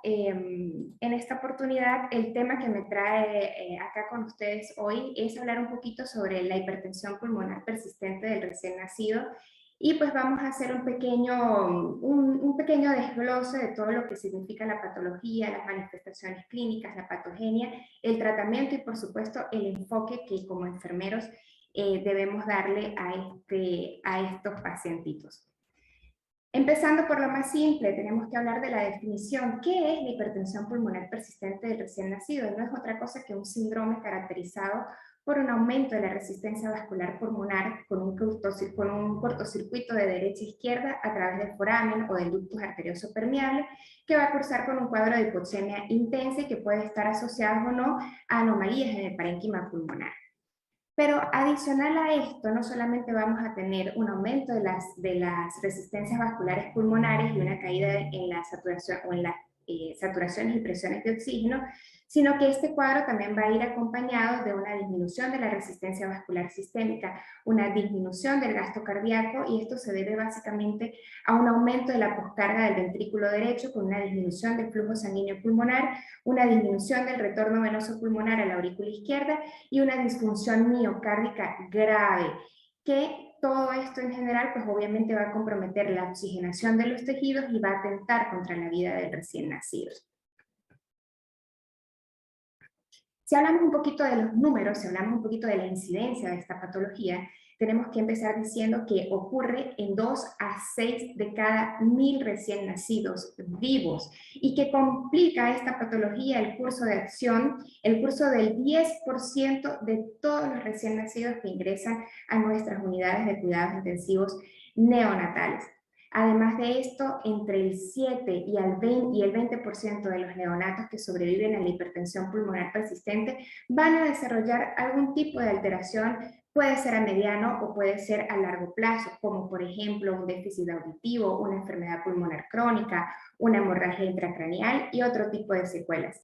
en esta oportunidad, el tema que me trae acá con ustedes hoy es hablar un poquito sobre la hipertensión pulmonar persistente del recién nacido. Y pues vamos a hacer un pequeño desglose de todo lo que significa la patología, las manifestaciones clínicas, la patogenia, el tratamiento y por supuesto el enfoque que como enfermeros debemos darle a estos pacientitos. Empezando por lo más simple, tenemos que hablar de la definición. ¿Qué es la hipertensión pulmonar persistente del recién nacido? No es otra cosa que un síndrome caracterizado por un aumento de la resistencia vascular pulmonar con un cortocircuito de derecha a izquierda a través del foramen o del ductus arterioso permeable, que va a cursar con un cuadro de hipoxemia intensa y que puede estar asociado o no a anomalías en el parénquima pulmonar. Pero adicional a esto, no solamente vamos a tener un aumento de las resistencias vasculares pulmonares y una caída en la saturación o en las saturaciones y presiones de oxígeno, sino que este cuadro también va a ir acompañado de una disminución de la resistencia vascular sistémica, una disminución del gasto cardíaco, y esto se debe básicamente a un aumento de la poscarga del ventrículo derecho con una disminución del flujo sanguíneo pulmonar, una disminución del retorno venoso pulmonar a la aurícula izquierda y una disfunción miocárdica grave, que todo esto en general pues obviamente va a comprometer la oxigenación de los tejidos y va a atentar contra la vida del recién nacido. Si hablamos un poquito de los números, si hablamos un poquito de la incidencia de esta patología, tenemos que empezar diciendo que ocurre en 2 a 6 de cada 1000 recién nacidos vivos y que complica esta patología el curso de acción, el curso del 10% de todos los recién nacidos que ingresan a nuestras unidades de cuidados intensivos neonatales. Además de esto, entre el 7 y el 20% de los neonatos que sobreviven a la hipertensión pulmonar persistente van a desarrollar algún tipo de alteración, puede ser a mediano o puede ser a largo plazo, como por ejemplo un déficit auditivo, una enfermedad pulmonar crónica, una hemorragia intracraneal y otro tipo de secuelas.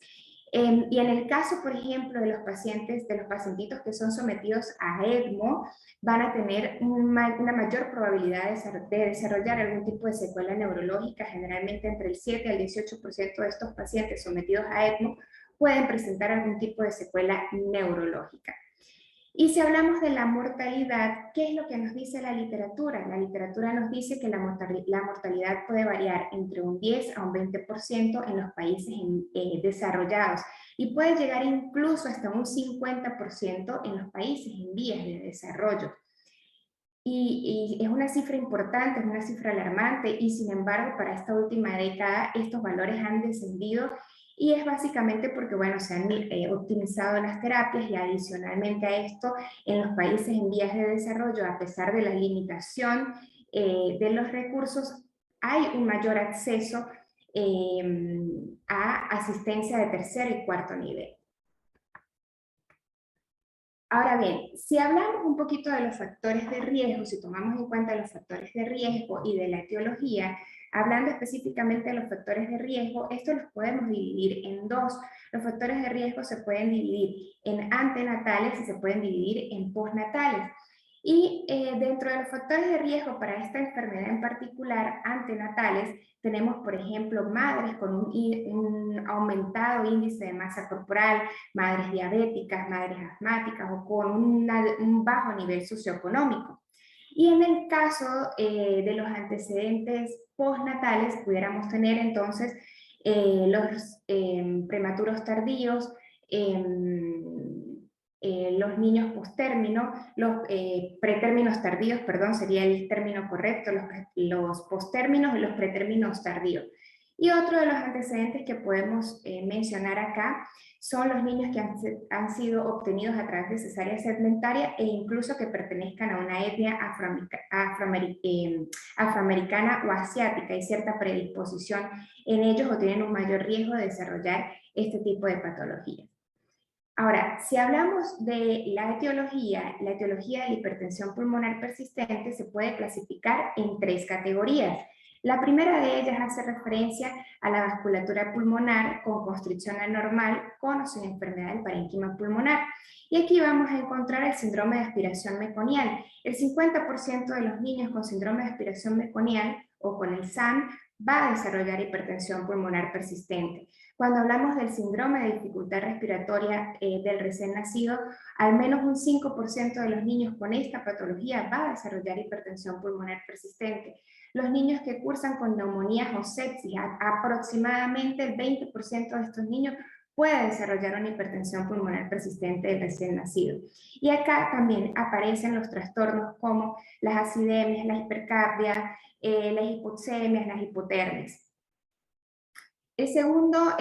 Y en el caso, por ejemplo, de los pacientitos que son sometidos a ECMO, van a tener una mayor probabilidad de desarrollar algún tipo de secuela neurológica. Generalmente entre el 7 al 18% de estos pacientes sometidos a ECMO pueden presentar algún tipo de secuela neurológica. Y si hablamos de la mortalidad, ¿qué es lo que nos dice la literatura? La literatura nos dice que la mortalidad puede variar entre un 10 a un 20% en los países desarrollados y puede llegar incluso hasta un 50% en los países en vías de desarrollo. Y es una cifra importante, es una cifra alarmante, y sin embargo para esta última década estos valores han descendido, y es básicamente porque, bueno, se han optimizado las terapias, y adicionalmente a esto, en los países en vías de desarrollo, a pesar de la limitación de los recursos, hay un mayor acceso a asistencia de tercer y cuarto nivel. Ahora bien, si hablamos un poquito de los factores de riesgo, si tomamos en cuenta los factores de riesgo y de la etiología, hablando específicamente de los factores de riesgo, estos los podemos dividir en dos. Los factores de riesgo se pueden dividir en antenatales y se pueden dividir en postnatales. Y dentro de los factores de riesgo para esta enfermedad en particular, antenatales, tenemos, por ejemplo, madres con un aumentado índice de masa corporal, madres diabéticas, madres asmáticas o con un bajo nivel socioeconómico. Y en el caso de los antecedentes postnatales, pudiéramos tener entonces los prematuros tardíos, los niños postérmino, los pretérminos tardíos, perdón, sería el término correcto, los postérminos y los pretérminos tardíos. Y otro de los antecedentes que podemos mencionar acá son los niños que han sido obtenidos a través de cesárea segmentaria e incluso que pertenezcan a una etnia afroamericana o asiática. Hay cierta predisposición en ellos o tienen un mayor riesgo de desarrollar este tipo de patologías. Ahora, si hablamos de la etiología de la hipertensión pulmonar persistente se puede clasificar en 3 categorías. La primera de ellas hace referencia a la vasculatura pulmonar con constricción anormal con o sin enfermedad del parénquima pulmonar. Y aquí vamos a encontrar el síndrome de aspiración meconial. El 50% de los niños con síndrome de aspiración meconial o con el SAM va a desarrollar hipertensión pulmonar persistente. Cuando hablamos del síndrome de dificultad respiratoria del recién nacido, al menos un 5% de los niños con esta patología va a desarrollar hipertensión pulmonar persistente. Los niños que cursan con neumonías o sepsis, aproximadamente el 20% de estos niños puede desarrollar una hipertensión pulmonar persistente del recién nacido. Y acá también aparecen los trastornos como las acidemias, la hipercapnia, las hipoxemias, las hipotermias. El segundo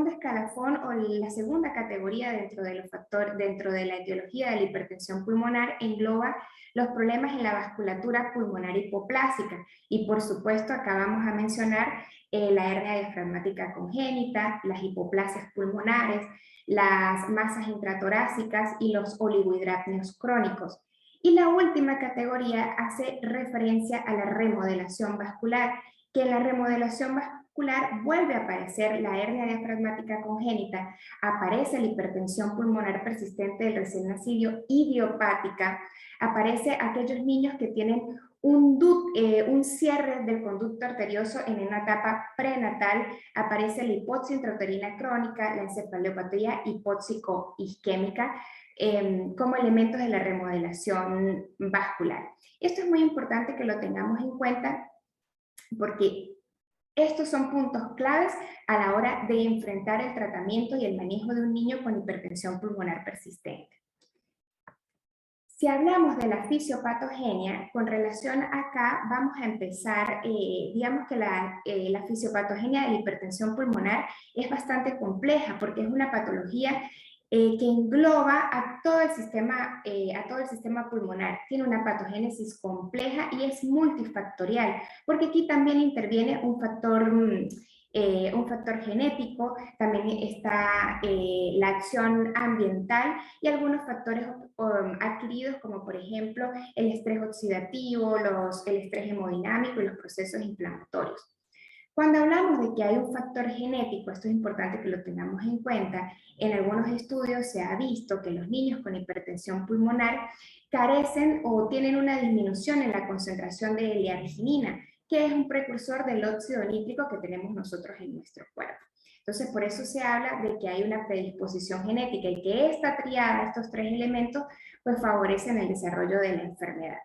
escalafón o la segunda categoría dentro de los factores, dentro de la etiología de la hipertensión pulmonar engloba los problemas en la vasculatura pulmonar hipoplásica. Y por supuesto acá vamos a mencionar la hernia diafragmática congénita, las hipoplasias pulmonares, las masas intratorácicas y los oligohidratmios crónicos. Y la última categoría hace referencia a la remodelación vascular, que en la remodelación vascular vuelve a aparecer la hernia diafragmática congénita, aparece la hipertensión pulmonar persistente del recién nacido idiopática, aparece aquellos niños que tienen un cierre del conducto arterioso en una etapa prenatal, aparece la hipoxia intrauterina crónica, la encefalopatía hipóxico-isquémica, como elementos de la remodelación vascular. Esto es muy importante que lo tengamos en cuenta porque estos son puntos claves a la hora de enfrentar el tratamiento y el manejo de un niño con hipertensión pulmonar persistente. Si hablamos de la fisiopatogenia, con relación acá vamos a empezar, digamos que la fisiopatogenia de la hipertensión pulmonar es bastante compleja porque es una patología que engloba a todo el sistema pulmonar. Tiene una patogénesis compleja y es multifactorial, porque aquí también interviene un factor genético, también está la acción ambiental y algunos factores adquiridos como por ejemplo el estrés oxidativo, el estrés hemodinámico y los procesos inflamatorios. Cuando hablamos de que hay un factor genético, esto es importante que lo tengamos en cuenta, en algunos estudios se ha visto que los niños con hipertensión pulmonar carecen o tienen una disminución en la concentración de L-arginina, que es un precursor del óxido nítrico que tenemos nosotros en nuestro cuerpo. Entonces, por eso se habla de que hay una predisposición genética y que esta triada, estos tres elementos, pues favorecen el desarrollo de la enfermedad.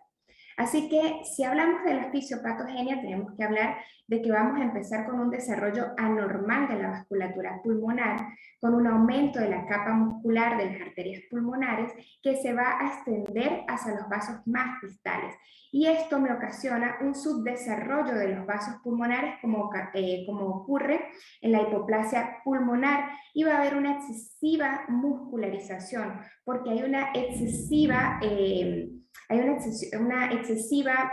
Así que si hablamos de la fisiopatogenia, tenemos que hablar de que vamos a empezar con un desarrollo anormal de la vasculatura pulmonar, con un aumento de la capa muscular de las arterias pulmonares que se va a extender hacia los vasos más distales. Y esto me ocasiona un subdesarrollo de los vasos pulmonares como ocurre en la hipoplasia pulmonar, y va a haber una excesiva muscularización porque hay una excesiva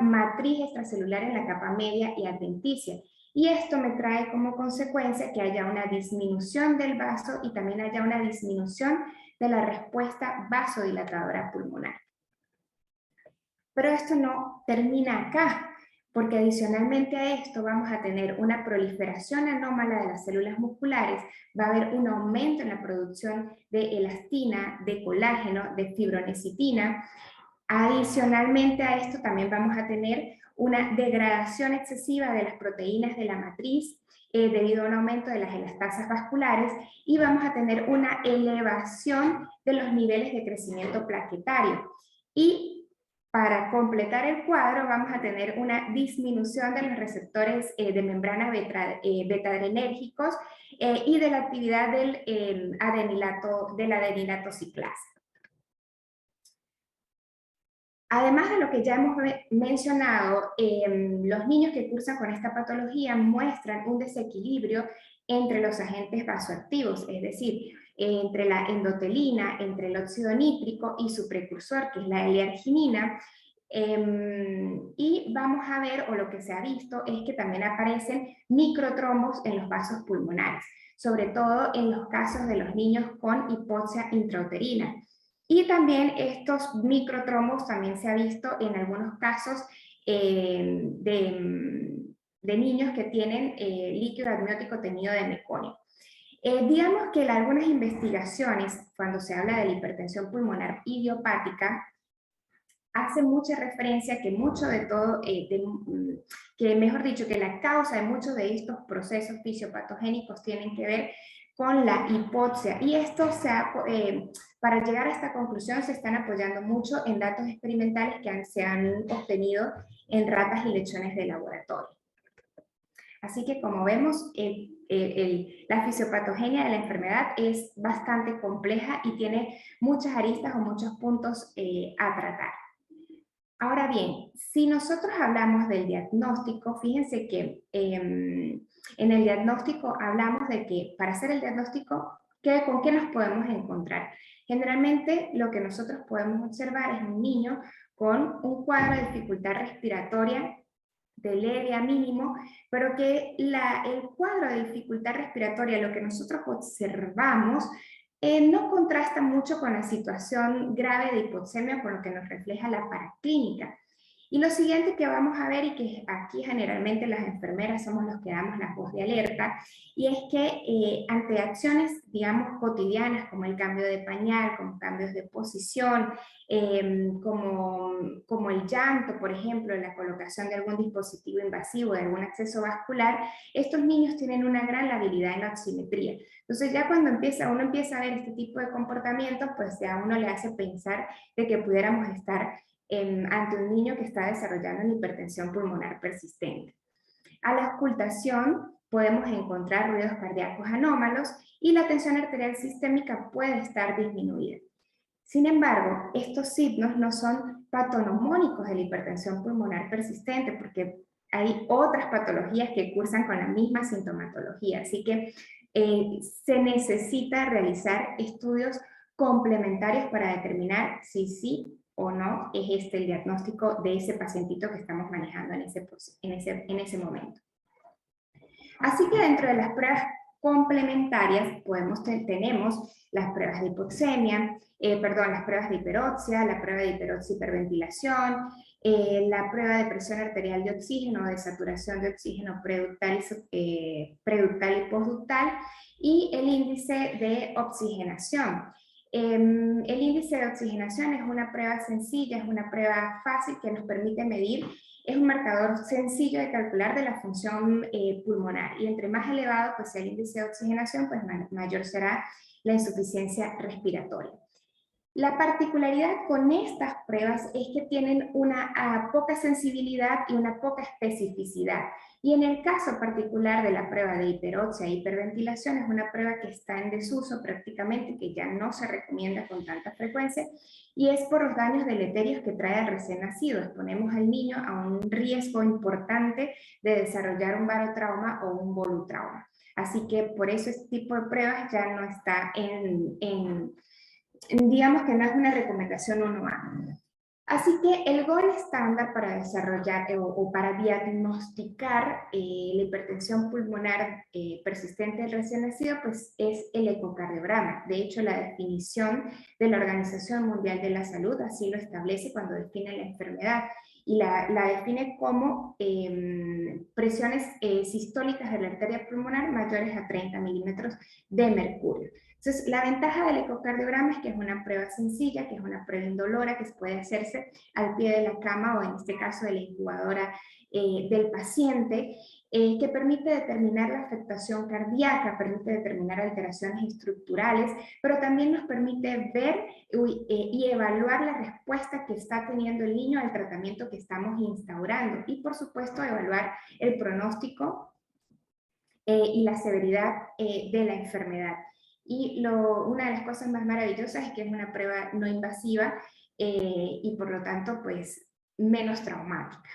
matriz extracelular en la capa media y adventicia. Y esto me trae como consecuencia que haya una disminución del vaso y también haya una disminución de la respuesta vasodilatadora pulmonar. Pero esto no termina acá, porque adicionalmente a esto vamos a tener una proliferación anómala de las células musculares, va a haber un aumento en la producción de elastina, de colágeno, de fibronecitina. Adicionalmente a esto también vamos a tener una degradación excesiva de las proteínas de la matriz debido a un aumento de las elastasas vasculares, y vamos a tener una elevación de los niveles de crecimiento plaquetario. Y para completar el cuadro vamos a tener una disminución de los receptores de membrana beta-adrenérgicos y de la actividad del adenilato ciclasa. Además de lo que ya hemos mencionado, los niños que cursan con esta patología muestran un desequilibrio entre los agentes vasoactivos, es decir, entre la endotelina, entre el óxido nítrico y su precursor, que es la L-arginina. Y vamos a ver, o lo que se ha visto, es que también aparecen microtrombos en los vasos pulmonares, sobre todo en los casos de los niños con hipoxia intrauterina. Y también estos microtrombos también se ha visto en algunos casos de niños que tienen líquido amniótico tenido de meconio. Digamos que en algunas investigaciones, cuando se habla de la hipertensión pulmonar idiopática, hace mucha referencia que mucho de todo, que mejor dicho, que la causa de muchos de estos procesos fisiopatogénicos tienen que ver con la hipoxia. Y esto para llegar a esta conclusión se están apoyando mucho en datos experimentales que se han obtenido en ratas y lechones de laboratorio. Así que como vemos, la fisiopatogenia de la enfermedad es bastante compleja y tiene muchas aristas o muchos puntos a tratar. Ahora bien, si nosotros hablamos del diagnóstico, fíjense que en el diagnóstico hablamos de que para hacer el diagnóstico, ¿con qué nos podemos encontrar? Generalmente lo que nosotros podemos observar es un niño con un cuadro de dificultad respiratoria de leve a mínimo, pero que el cuadro de dificultad respiratoria, lo que nosotros observamos, no contrasta mucho con la situación grave de hipoxemia, por lo que nos refleja la paraclínica. Y lo siguiente que vamos a ver, y que aquí generalmente las enfermeras somos los que damos la voz de alerta, y es que ante acciones, digamos, cotidianas, como el cambio de pañal, como cambios de posición, como el llanto, por ejemplo, la colocación de algún dispositivo invasivo, de algún acceso vascular, estos niños tienen una gran labilidad en la oximetría. Entonces ya cuando uno empieza a ver este tipo de comportamientos, pues ya a uno le hace pensar de que pudiéramos estar ante un niño que está desarrollando una hipertensión pulmonar persistente. A la auscultación podemos encontrar ruidos cardíacos anómalos y la tensión arterial sistémica puede estar disminuida. Sin embargo, estos signos no son patognomónicos de la hipertensión pulmonar persistente, porque hay otras patologías que cursan con la misma sintomatología, así que se necesita realizar estudios complementarios para determinar si sí o no es el diagnóstico de ese pacientito que estamos manejando en ese momento. Así que dentro de las pruebas complementarias tenemos las pruebas de hipoxemia, las pruebas de hiperoxia, la prueba de hiperoxia hiperventilación, la prueba de presión arterial de oxígeno, de saturación de oxígeno preductal y postductal, y el índice de oxigenación. El índice de oxigenación es una prueba sencilla, es una prueba fácil que nos permite medir, es un marcador sencillo de calcular de la función pulmonar, y entre más elevado pues sea el índice de oxigenación, pues mayor será la insuficiencia respiratoria. La particularidad con estas pruebas es que tienen una poca sensibilidad y una poca especificidad. Y en el caso particular de la prueba de hiperoxia e hiperventilación, es una prueba que está en desuso prácticamente, que ya no se recomienda con tanta frecuencia, y es por los daños deleterios que trae al recién nacido. Exponemos al niño a un riesgo importante de desarrollar un barotrauma o un volutrauma. Así que por eso este tipo de pruebas ya no está digamos que no es una recomendación 1A. Así que el gold estándar para desarrollar o para diagnosticar la hipertensión pulmonar persistente del recién nacido, pues es el ecocardiograma. De hecho, la definición de la Organización Mundial de la Salud así lo establece cuando define la enfermedad, y la define como presiones sistólicas de la arteria pulmonar mayores a 30 milímetros de mercurio. Entonces, la ventaja del ecocardiograma es que es una prueba sencilla, que es una prueba indolora, que puede hacerse al pie de la cama o en este caso de la incubadora del paciente, que permite determinar la afectación cardíaca, permite determinar alteraciones estructurales, pero también nos permite ver y evaluar la respuesta que está teniendo el niño al tratamiento que estamos instaurando, y por supuesto evaluar el pronóstico y la severidad de la enfermedad. Y una de las cosas más maravillosas es que es una prueba no invasiva y por lo tanto pues menos traumática.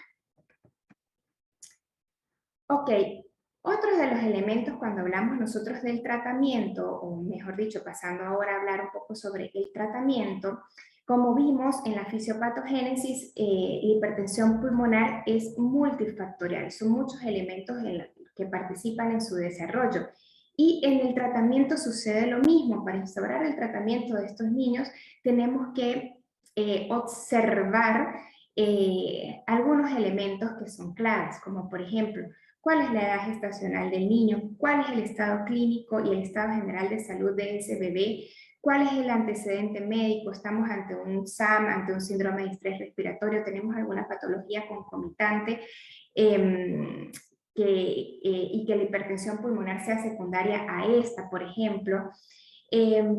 Ok, otros de los elementos cuando hablamos nosotros del tratamiento, o mejor dicho, pasando ahora a hablar un poco sobre el tratamiento, como vimos en la fisiopatogénesis, la hipertensión pulmonar es multifactorial, son muchos elementos que participan en su desarrollo. Y en el tratamiento sucede lo mismo. Para instaurar el tratamiento de estos niños tenemos que observar algunos elementos que son claves, como por ejemplo, cuál es la edad gestacional del niño, cuál es el estado clínico y el estado general de salud de ese bebé, ¿Cuál es el antecedente médico? ¿Estamos ante un SAM, ante un síndrome de estrés respiratorio? ¿Tenemos alguna patología concomitante? Y que la hipertensión pulmonar sea secundaria a esta, por ejemplo.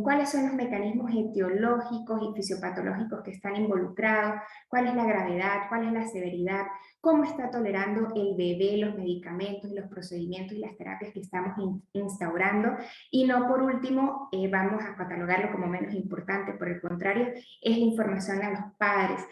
¿Cuáles son los mecanismos etiológicos y fisiopatológicos que están involucrados? ¿Cuál es la gravedad? ¿Cuál es la severidad? ¿Cómo está tolerando el bebé los medicamentos, los procedimientos y las terapias que estamos instaurando? Y no por último, vamos a catalogarlo como menos importante, por el contrario, es la información a los padres.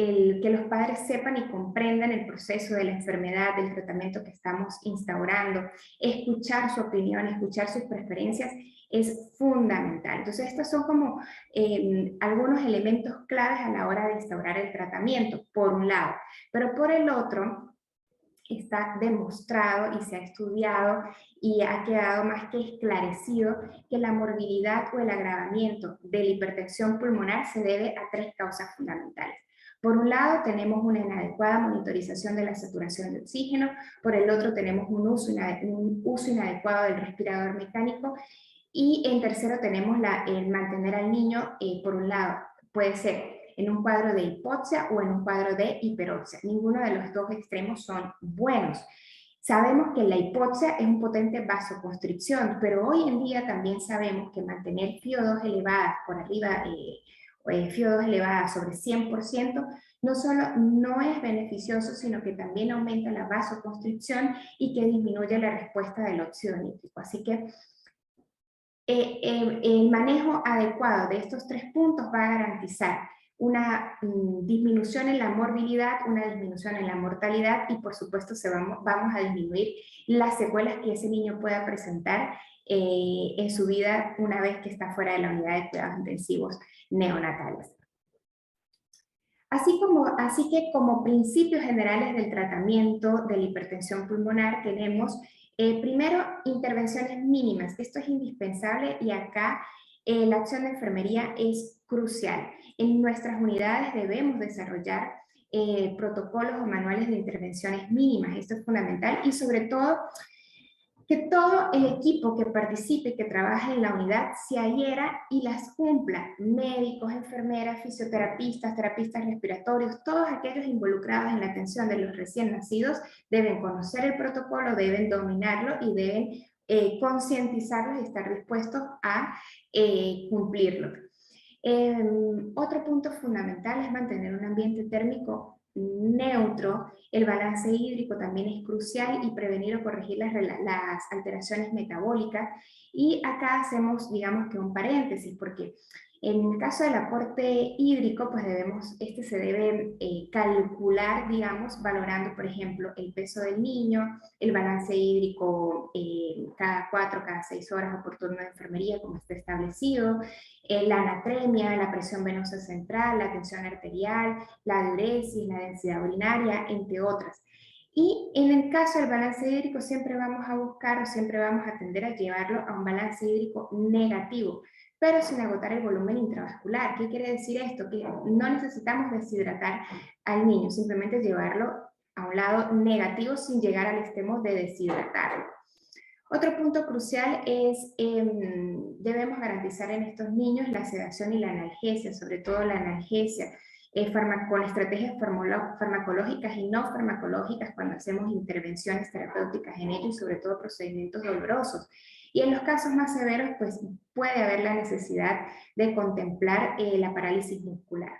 Que los padres sepan y comprendan el proceso de la enfermedad, del tratamiento que estamos instaurando, escuchar su opinión, escuchar sus preferencias es fundamental. Entonces, estos son como algunos elementos claves a la hora de instaurar el tratamiento, por un lado. Pero por el otro, está demostrado y se ha estudiado y ha quedado más que esclarecido que la morbilidad o el agravamiento de la hipertensión pulmonar se debe a tres causas fundamentales. Por un lado, tenemos una inadecuada monitorización de la saturación de oxígeno, por el otro tenemos un uso inadecuado del respirador mecánico y en tercero tenemos el mantener al niño, por un lado, puede ser en un cuadro de hipoxia o en un cuadro de hiperoxia. Ninguno de los dos extremos son buenos. Sabemos que la hipoxia es un potente vasoconstricción, pero hoy en día también sabemos que mantener FiO2 elevadas por arriba, FiO2 elevadas sobre 100%, no solo no es beneficioso, sino que también aumenta la vasoconstricción y que disminuye la respuesta del óxido nítrico. Así que el manejo adecuado de estos tres puntos va a garantizar una disminución en la morbilidad, una disminución en la mortalidad y por supuesto vamos a disminuir las secuelas que ese niño pueda presentar en su vida una vez que está fuera de la unidad de cuidados intensivos neonatales. Así que como principios generales del tratamiento de la hipertensión pulmonar tenemos primero intervenciones mínimas. Esto es indispensable y acá la acción de enfermería es crucial. En nuestras unidades debemos desarrollar protocolos o manuales de intervenciones mínimas. Esto es fundamental y sobre todo que todo el equipo que participe, que trabaje en la unidad, se adhiera y las cumpla. Médicos, enfermeras, fisioterapistas, terapistas respiratorios, todos aquellos involucrados en la atención de los recién nacidos deben conocer el protocolo, deben dominarlo y deben concientizarlos y estar dispuestos a cumplirlo. Otro punto fundamental es mantener un ambiente térmico neutro. El balance hídrico también es crucial y prevenir o corregir las alteraciones metabólicas. Y acá hacemos, digamos que un paréntesis, porque en el caso del aporte hídrico, pues este se debe calcular, digamos, valorando, por ejemplo, el peso del niño, el balance hídrico cada 4, cada 6 horas o por turno de enfermería, como está establecido, la anatremia, la presión venosa central, la tensión arterial, la diuresis, la densidad urinaria, entre otras. Y en el caso del balance hídrico siempre vamos a buscar o siempre vamos a tender a llevarlo a un balance hídrico negativo, pero sin agotar el volumen intravascular. ¿Qué quiere decir esto? Que no necesitamos deshidratar al niño, simplemente llevarlo a un lado negativo sin llegar al extremo de deshidratarlo. Otro punto crucial es, debemos garantizar en estos niños la sedación y la analgesia, sobre todo la analgesia, con estrategias farmacológicas y no farmacológicas cuando hacemos intervenciones terapéuticas en ellos y sobre todo procedimientos dolorosos. Y en los casos más severos, pues puede haber la necesidad de contemplar la parálisis muscular.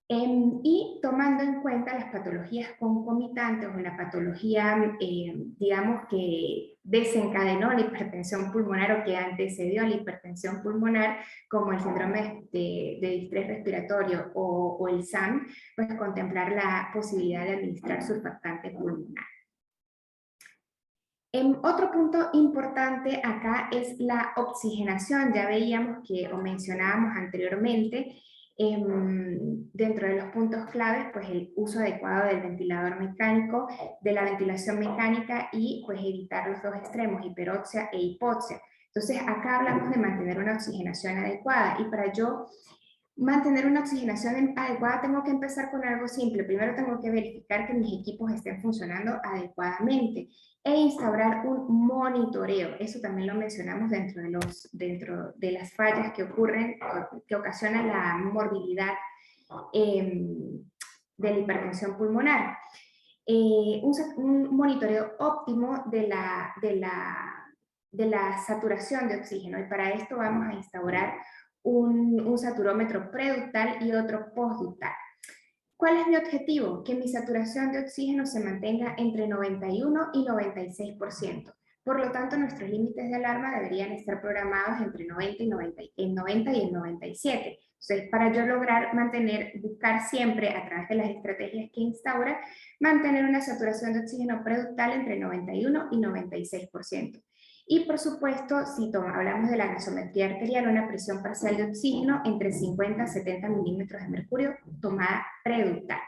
Y tomando en cuenta las patologías concomitantes o la patología, digamos, que desencadenó la hipertensión pulmonar o que antecedió a la hipertensión pulmonar, como el síndrome de distrés respiratorio o el SAM, pues contemplar la posibilidad de administrar surfactante pulmonar. Otro punto importante acá es la oxigenación. Ya veíamos que, o mencionábamos anteriormente, dentro de los puntos claves, pues el uso adecuado del ventilador mecánico, de la ventilación mecánica y pues evitar los dos extremos, hiperoxia e hipoxia. Entonces acá hablamos de mantener una oxigenación adecuada y para yo Mantener una oxigenación adecuada, tengo que empezar con algo simple. Primero tengo que verificar que mis equipos estén funcionando adecuadamente e instaurar un monitoreo. Eso también lo mencionamos dentro de las fallas que ocurren, que ocasionan la morbilidad de la hipertensión pulmonar. Un monitoreo óptimo de la saturación de oxígeno, y para esto vamos a instaurar un saturómetro preductal y otro postductal. ¿Cuál es mi objetivo? Que mi saturación de oxígeno se mantenga entre 91 y 96%. Por lo tanto, nuestros límites de alarma deberían estar programados entre 90 y 97. Entonces, para yo lograr buscar siempre a través de las estrategias que instaura, mantener una saturación de oxígeno preductal entre 91 y 96%. Y por supuesto, si hablamos de la gasometría arterial, una presión parcial de oxígeno entre 50 a 70 milímetros de mercurio tomada preductal.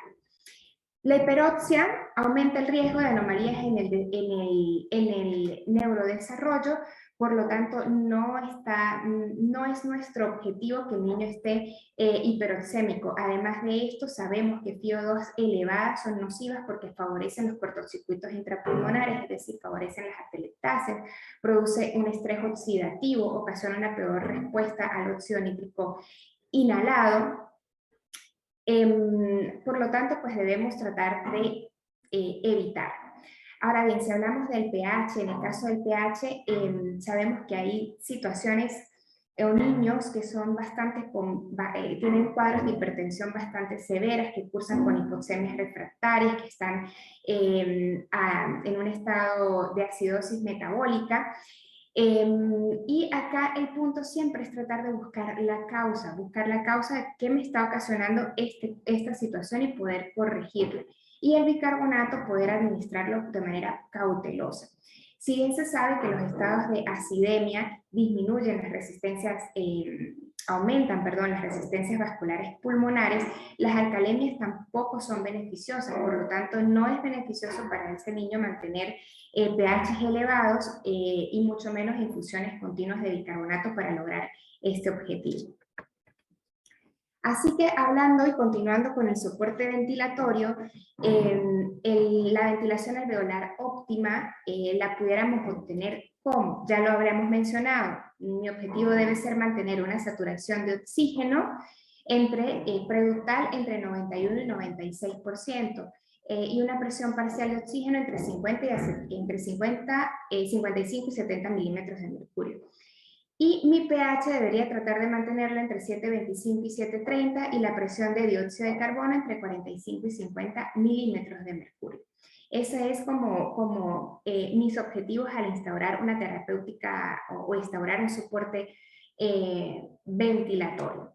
La hiperoxia aumenta el riesgo de anomalías en el neurodesarrollo, por lo tanto no es nuestro objetivo que el niño esté hiperoxémico. Además de esto, sabemos que FiO2 elevadas son nocivas porque favorecen los cortocircuitos intrapulmonares, es decir, favorecen las atelectasias, produce un estrés oxidativo, ocasiona una peor respuesta al óxido nítrico inhalado. Por lo tanto, pues debemos tratar de evitar. Ahora bien, si hablamos del pH, en el caso del pH, sabemos que hay situaciones o niños que son tienen cuadros de hipertensión bastante severas, que cursan con hipoxemias refractarias, que están en un estado de acidosis metabólica. Y acá el punto siempre es tratar de buscar la causa de qué me está ocasionando esta situación y poder corregirla. Y el bicarbonato poder administrarlo de manera cautelosa. Si bien se sabe que los estados de acidemia disminuyen las resistencias, aumentan, las resistencias vasculares pulmonares, las alcalemias tampoco son beneficiosas, por lo tanto no es beneficioso para ese niño mantener pHs elevados y mucho menos infusiones continuas de bicarbonato para lograr este objetivo. Así que hablando y continuando con el soporte ventilatorio, la ventilación alveolar óptima la pudiéramos obtener ¿cómo? Ya lo habremos mencionado. Mi objetivo debe ser mantener una saturación de oxígeno preductal entre 91 y 96%. Y una presión parcial de oxígeno entre 55 y 70 milímetros de mercurio. Y mi pH debería tratar de mantenerlo entre 7,25 y 7,30 y la presión de dióxido de carbono entre 45 y 50 milímetros de mercurio. Ese es como mis objetivos al instaurar una terapéutica o instaurar un soporte ventilatorio.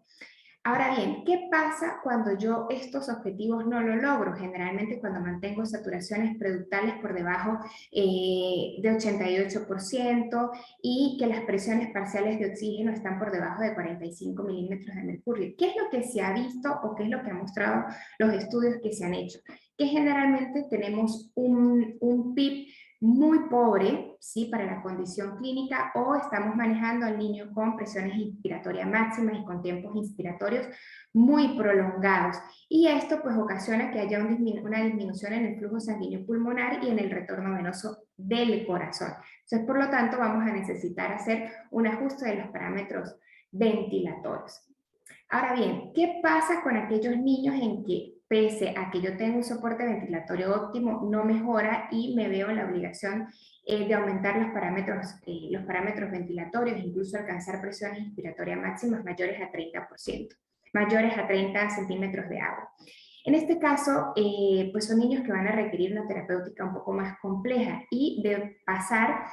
Ahora bien, ¿qué pasa cuando yo estos objetivos no lo logro? Generalmente cuando mantengo saturaciones preductales por debajo de 88% y que las presiones parciales de oxígeno están por debajo de 45 milímetros de mercurio. ¿Qué es lo que se ha visto o qué es lo que han mostrado los estudios que se han hecho? Que generalmente tenemos un PIB muy pobre, ¿sí? Para la condición clínica, o estamos manejando al niño con presiones inspiratorias máximas y con tiempos inspiratorios muy prolongados. Y esto pues ocasiona que haya una disminución en el flujo sanguíneo pulmonar y en el retorno venoso del corazón. Entonces, por lo tanto, vamos a necesitar hacer un ajuste de los parámetros ventilatorios. Ahora bien, ¿qué pasa con aquellos niños en que, pese a que yo tengo un soporte ventilatorio óptimo, no mejora y me veo en la obligación de aumentar los parámetros ventilatorios, incluso alcanzar presiones inspiratorias máximas mayores a 30%, mayores a 30 centímetros de agua? En este caso, pues son niños que van a requerir una terapéutica un poco más compleja y de pasar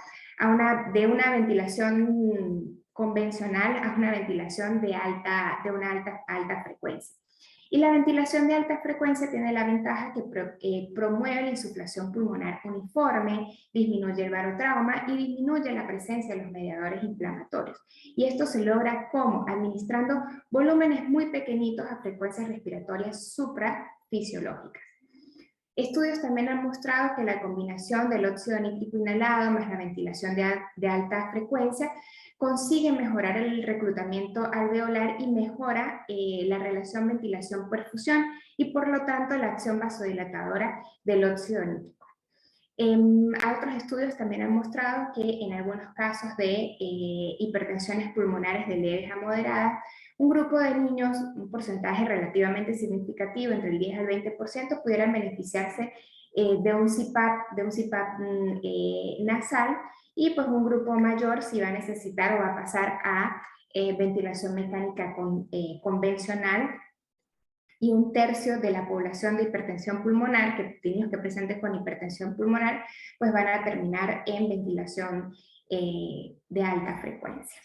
de una ventilación convencional a una ventilación de una alta frecuencia. Y la ventilación de alta frecuencia tiene la ventaja que promueve la insuflación pulmonar uniforme, disminuye el barotrauma y disminuye la presencia de los mediadores inflamatorios. Y esto se logra ¿cómo? Administrando volúmenes muy pequeñitos a frecuencias respiratorias suprafisiológicas. Estudios también han mostrado que la combinación del óxido nítrico inhalado más la ventilación de alta frecuencia consigue mejorar el reclutamiento alveolar y mejora la relación ventilación-perfusión y por lo tanto la acción vasodilatadora del óxido nítrico. Otros estudios también han mostrado que en algunos casos de hipertensiones pulmonares de leves a moderadas, un grupo de niños, un porcentaje relativamente significativo, entre el 10 al 20%, pudieran beneficiarse de un CPAP nasal, y pues un grupo mayor si va a necesitar o va a pasar a ventilación mecánica convencional, y un tercio de la población de hipertensión pulmonar, que niños que presenten con hipertensión pulmonar, pues van a terminar en ventilación de alta frecuencia.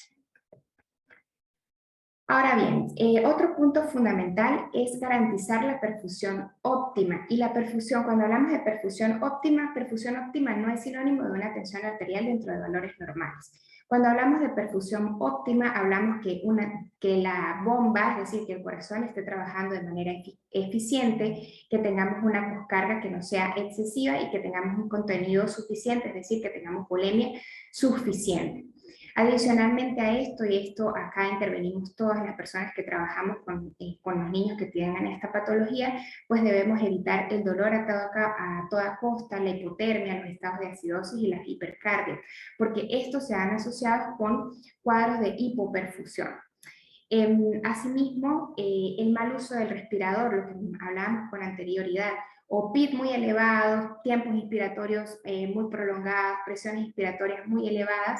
Ahora bien, otro punto fundamental es garantizar la perfusión óptima. Y la perfusión, cuando hablamos de perfusión óptima no es sinónimo de una tensión arterial dentro de valores normales. Cuando hablamos de perfusión óptima, hablamos que la bomba, es decir, que el corazón esté trabajando de manera eficiente, que tengamos una poscarga que no sea excesiva y que tengamos un contenido suficiente, es decir, que tengamos volemia suficiente. Adicionalmente a esto, y esto acá intervenimos todas las personas que trabajamos con los niños que tienen esta patología, pues debemos evitar el dolor a toda costa, la hipotermia, los estados de acidosis y la hipercardia, porque estos se han asociado con cuadros de hipoperfusión. Asimismo, el mal uso del respirador, lo que hablábamos con anterioridad, o PIB muy elevados, tiempos inspiratorios muy prolongados, presiones inspiratorias muy elevadas,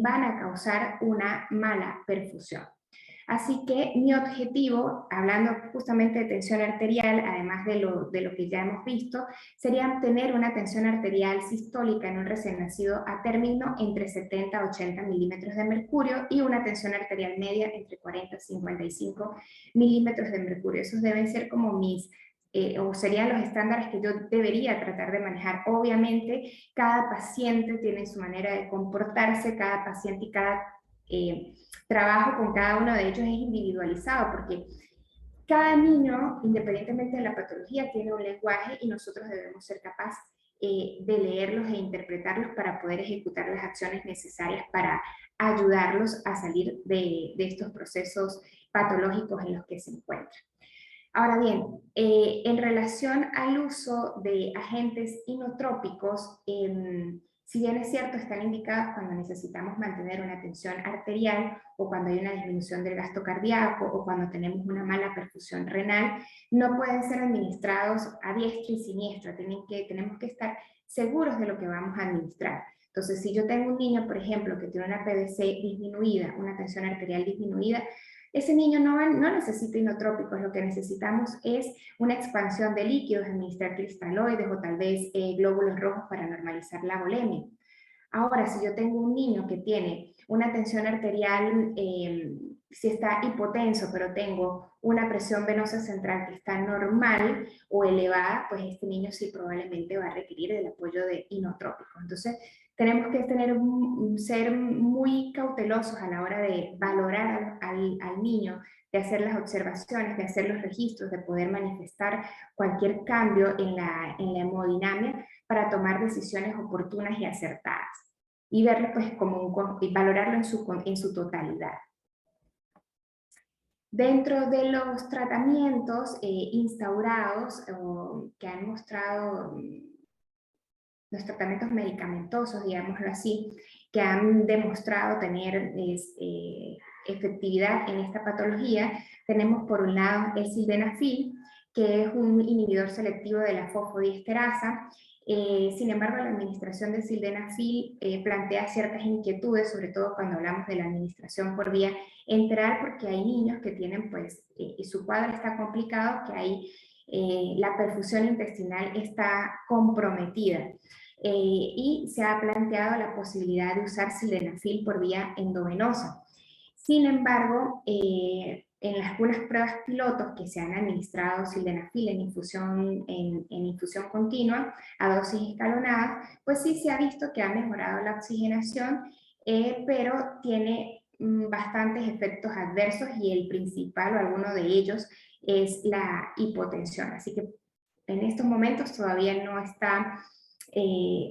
van a causar una mala perfusión. Así que mi objetivo, hablando justamente de tensión arterial, además de lo que ya hemos visto, sería tener una tensión arterial sistólica en un recién nacido a término entre 70 a 80 milímetros de mercurio y una tensión arterial media entre 40 a 55 milímetros de mercurio. Esos deben ser como o serían los estándares que yo debería tratar de manejar. Obviamente, cada paciente tiene su manera de comportarse, cada paciente y cada trabajo con cada uno de ellos es individualizado, porque cada niño, independientemente de la patología, tiene un lenguaje y nosotros debemos ser capaces de leerlos e interpretarlos para poder ejecutar las acciones necesarias para ayudarlos a salir de estos procesos patológicos en los que se encuentran. Ahora bien, en relación al uso de agentes inotrópicos, si bien es cierto, están indicados cuando necesitamos mantener una tensión arterial o cuando hay una disminución del gasto cardíaco o cuando tenemos una mala perfusión renal, no pueden ser administrados a diestra y siniestra. Tenemos que estar seguros de lo que vamos a administrar. Entonces, si yo tengo un niño, por ejemplo, que tiene una PVC disminuida, una tensión arterial disminuida, ese niño no necesita inotrópicos, lo que necesitamos es una expansión de líquidos, administrar cristaloides o tal vez glóbulos rojos para normalizar la volemia. Ahora, si yo tengo un niño que tiene una tensión arterial, si está hipotenso, pero tengo una presión venosa central que está normal o elevada, pues este niño sí probablemente va a requerir el apoyo de inotrópicos. Entonces, tenemos que ser muy cautelosos a la hora de valorar al niño, de hacer las observaciones, de hacer los registros, de poder manifestar cualquier cambio en la hemodinamia para tomar decisiones oportunas y acertadas. Y verlo pues y valorarlo en su totalidad. Dentro de los tratamientos instaurados que han mostrado los tratamientos medicamentosos, digámoslo así, que han demostrado tener efectividad en esta patología, tenemos por un lado el sildenafil, que es un inhibidor selectivo de la fosfodiesterasa. Sin embargo, la administración de sildenafil plantea ciertas inquietudes, sobre todo cuando hablamos de la administración por vía enteral, porque hay niños que tienen, pues, su cuadro está complicado, que ahí la perfusión intestinal está comprometida. Y se ha planteado la posibilidad de usar sildenafil por vía endovenosa. Sin embargo, en algunas pruebas pilotos que se han administrado sildenafil en infusión continua a dosis escalonadas, pues sí se ha visto que ha mejorado la oxigenación, pero tiene bastantes efectos adversos y el principal o alguno de ellos es la hipotensión. Así que en estos momentos todavía no está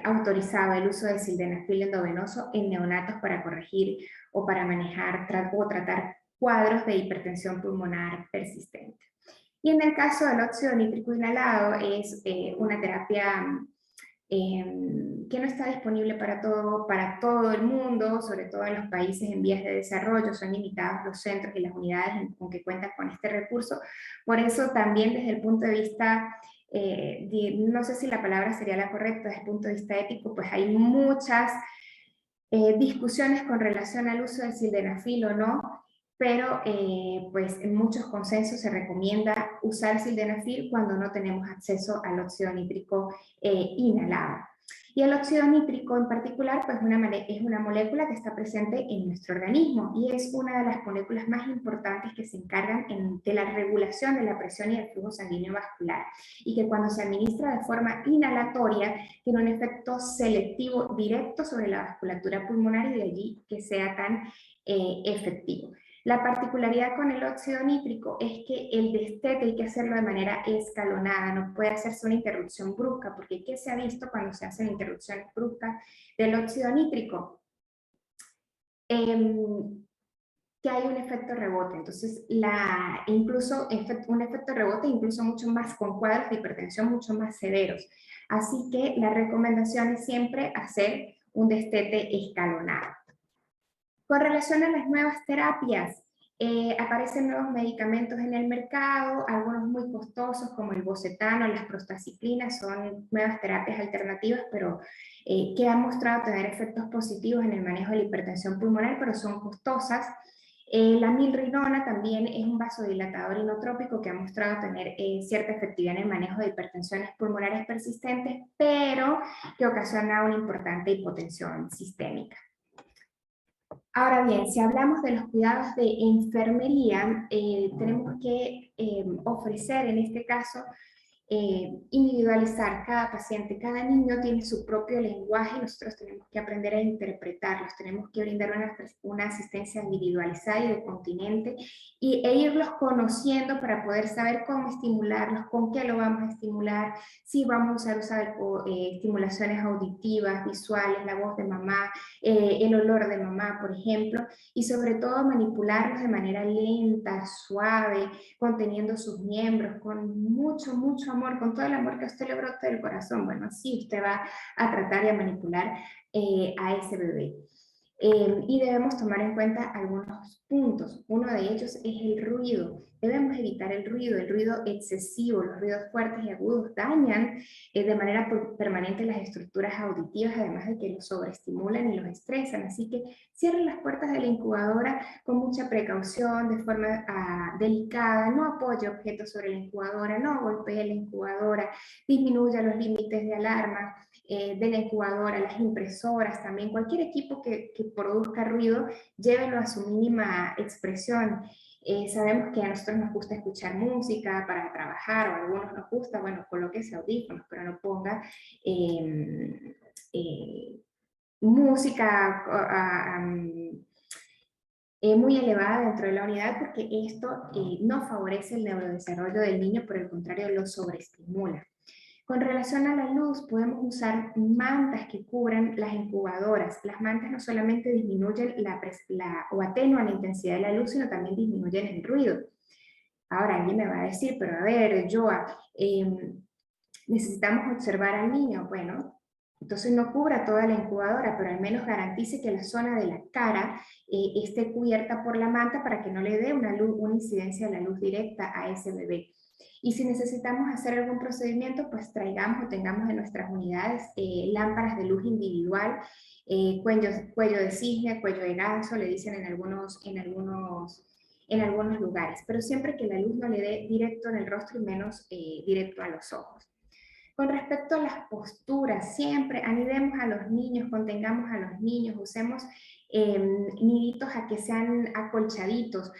autorizado el uso de sildenafil endovenoso en neonatos para corregir o para manejar o tratar cuadros de hipertensión pulmonar persistente. Y en el caso del óxido nítrico inhalado es una terapia que no está disponible para todo el mundo, sobre todo en los países en vías de desarrollo. Son limitados los centros y las unidades con que cuentan con este recurso. Por eso también desde el punto de vista, no sé si la palabra sería la correcta, desde el punto de vista ético, pues hay muchas discusiones con relación al uso del sildenafil o no, pero pues en muchos consensos se recomienda usar sildenafil cuando no tenemos acceso al óxido nítrico inhalado. Y el óxido nítrico en particular pues es una molécula que está presente en nuestro organismo y es una de las moléculas más importantes que se encargan de la regulación de la presión y el flujo sanguíneo vascular, y que cuando se administra de forma inhalatoria tiene un efecto selectivo directo sobre la vasculatura pulmonar, y de allí que sea tan efectivo. La particularidad con el óxido nítrico es que el destete hay que hacerlo de manera escalonada, no puede hacerse una interrupción brusca, porque ¿qué se ha visto cuando se hacen interrupciones bruscas del óxido nítrico? Que hay un efecto rebote, entonces incluso un efecto rebote incluso mucho más con cuadros de hipertensión mucho más severos. Así que la recomendación es siempre hacer un destete escalonado. Con relación a las nuevas terapias, aparecen nuevos medicamentos en el mercado, algunos muy costosos como el bocetano, las prostaciclinas, son nuevas terapias alternativas, pero que han mostrado tener efectos positivos en el manejo de la hipertensión pulmonar, pero son costosas. La milrinona también es un vasodilatador inotrópico que ha mostrado tener cierta efectividad en el manejo de hipertensiones pulmonares persistentes, pero que ocasiona una importante hipotensión sistémica. Ahora bien, si hablamos de los cuidados de enfermería, tenemos que ofrecer en este caso individualizar cada paciente. Cada niño tiene su propio lenguaje y nosotros tenemos que aprender a interpretarlos, tenemos que brindar una asistencia individualizada y de continente e irlos conociendo para poder saber cómo estimularlos, con qué lo vamos a estimular, si vamos a usar estimulaciones auditivas, visuales, la voz de mamá, el olor de mamá, por ejemplo, y sobre todo manipularlos de manera lenta, suave, conteniendo sus miembros, con mucho, mucho amor, con todo el amor que a usted le brota del corazón. Bueno, así usted va a tratar y a manipular a ese bebé. Y debemos tomar en cuenta algunos puntos. Uno de ellos es el ruido. Debemos evitar el ruido excesivo. Los ruidos fuertes y agudos dañan de manera permanente las estructuras auditivas, además de que los sobreestimulan y los estresan. Así que cierren las puertas de la incubadora con mucha precaución, de forma delicada. No apoye objetos sobre la incubadora, no golpee la incubadora, disminuya los límites de alarma de la incubadora, las impresoras, también cualquier equipo que produzca ruido, llévenlo a su mínima expresión. Sabemos que a nosotros nos gusta escuchar música para trabajar, o a algunos nos gusta, bueno, colóquese audífonos, pero no ponga música muy elevada dentro de la unidad, porque esto no favorece el neurodesarrollo del niño, por el contrario, lo sobreestimula. Con relación a la luz, podemos usar mantas que cubran las incubadoras. Las mantas no solamente disminuyen o atenúan la intensidad de la luz, sino también disminuyen el ruido. Ahora alguien me va a decir, pero a ver, Joa, necesitamos observar al niño. Bueno, entonces no cubra toda la incubadora, pero al menos garantice que la zona de la cara esté cubierta por la manta para que no le dé una incidencia de la luz directa a ese bebé. Y si necesitamos hacer algún procedimiento, pues traigamos o tengamos en nuestras unidades lámparas de luz individual, cuello de cisne, cuello de ganso, le dicen en algunos lugares, pero siempre que la luz no le dé directo en el rostro y menos directo a los ojos. Con respecto a las posturas, siempre anidemos a los niños, contengamos a los niños, usemos niditos a que sean acolchaditos.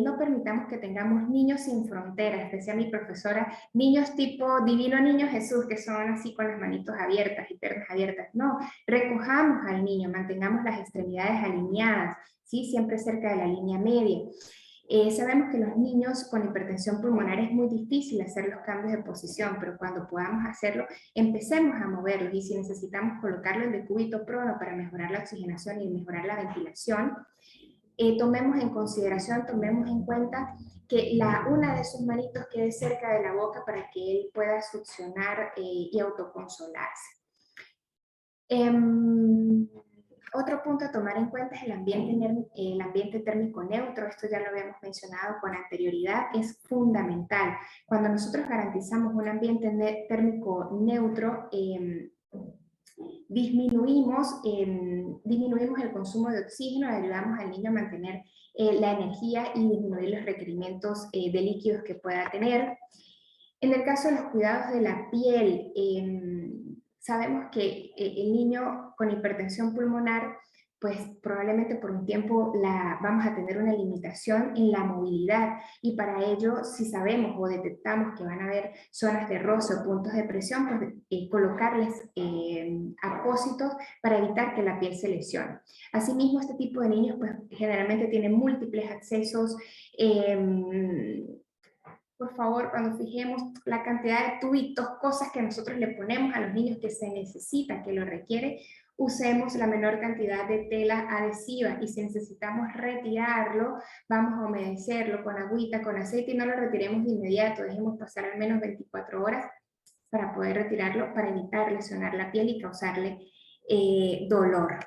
No permitamos que tengamos niños sin fronteras. Decía mi profesora, niños tipo Divino Niño Jesús, que son así con las manitos abiertas y piernas abiertas. No, recojamos al niño, mantengamos las extremidades alineadas, ¿sí? Siempre cerca de la línea media. Sabemos que los niños con hipertensión pulmonar es muy difícil hacer los cambios de posición, pero cuando podamos hacerlo, empecemos a moverlos, y si necesitamos colocarlo en decúbito prono para mejorar la oxigenación y mejorar la ventilación, tomemos en consideración, tomemos en cuenta que una de sus manitos quede cerca de la boca para que él pueda succionar y autoconsolarse. Otro punto a tomar en cuenta es el ambiente térmico neutro. Esto ya lo habíamos mencionado con anterioridad, es fundamental. Cuando nosotros garantizamos un ambiente térmico neutro, disminuimos el consumo de oxígeno, ayudamos al niño a mantener la energía y disminuir los requerimientos de líquidos que pueda tener. En el caso de los cuidados de la piel, sabemos que el niño con hipertensión pulmonar, pues probablemente por un tiempo vamos a tener una limitación en la movilidad, y para ello, si sabemos o detectamos que van a haber zonas de roce o puntos de presión, pues colocarles apósitos para evitar que la piel se lesione. Asimismo, este tipo de niños pues generalmente tienen múltiples accesos. Por favor, cuando fijemos la cantidad de tubitos, cosas que nosotros le ponemos a los niños que se necesita, que lo requiere, usemos la menor cantidad de tela adhesiva, y si necesitamos retirarlo, vamos a humedecerlo con agüita, con aceite, y no lo retiremos de inmediato, dejemos pasar al menos 24 horas para poder retirarlo, para evitar lesionar la piel y causarle dolor.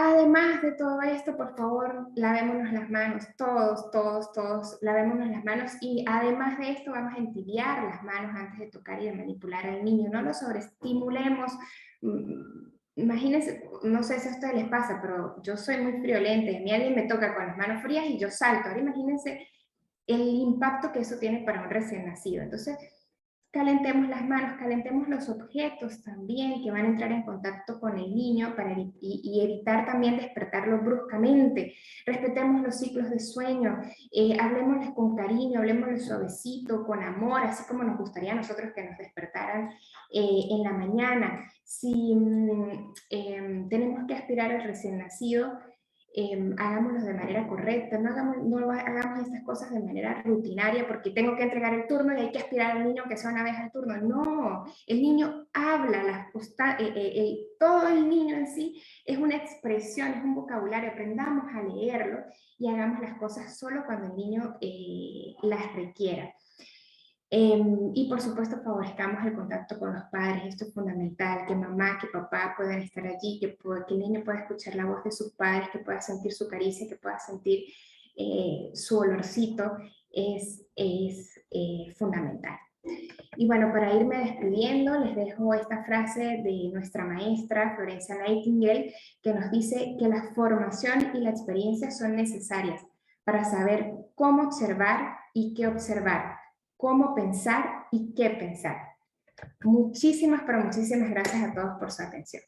Además de todo esto, por favor, lavémonos las manos, todos, lavémonos las manos, y además de esto vamos a entibiar las manos antes de tocar y de manipular al niño, no lo sobreestimulemos. Imagínense, no sé si a ustedes les pasa, pero yo soy muy friolenta, y a mí alguien me toca con las manos frías y yo salto. Ahora imagínense el impacto que eso tiene para un recién nacido. Entonces, calentemos las manos, calentemos los objetos también que van a entrar en contacto con el niño y evitar también despertarlo bruscamente. Respetemos los ciclos de sueño, hablemosles con cariño, hablemosles suavecito, con amor, así como nos gustaría a nosotros que nos despertaran en la mañana. Si tenemos que aspirar al recién nacido, hagámoslo de manera correcta, no hagamos estas cosas de manera rutinaria porque tengo que entregar el turno y hay que aspirar al niño que sea una vez al turno. No, el niño habla, todo el niño en sí es una expresión, es un vocabulario, aprendamos a leerlo y hagamos las cosas solo cuando el niño las requiera. Y por supuesto favorezcamos el contacto con los padres, esto es fundamental, que mamá, que papá puedan estar allí, que el niño pueda escuchar la voz de sus padres, que pueda sentir su caricia, que pueda sentir su olorcito, es fundamental. Y bueno, para irme despidiendo, les dejo esta frase de nuestra maestra Florence Nightingale, que nos dice que la formación y la experiencia son necesarias para saber cómo observar y qué observar, cómo pensar y qué pensar. Muchísimas, pero muchísimas gracias a todos por su atención.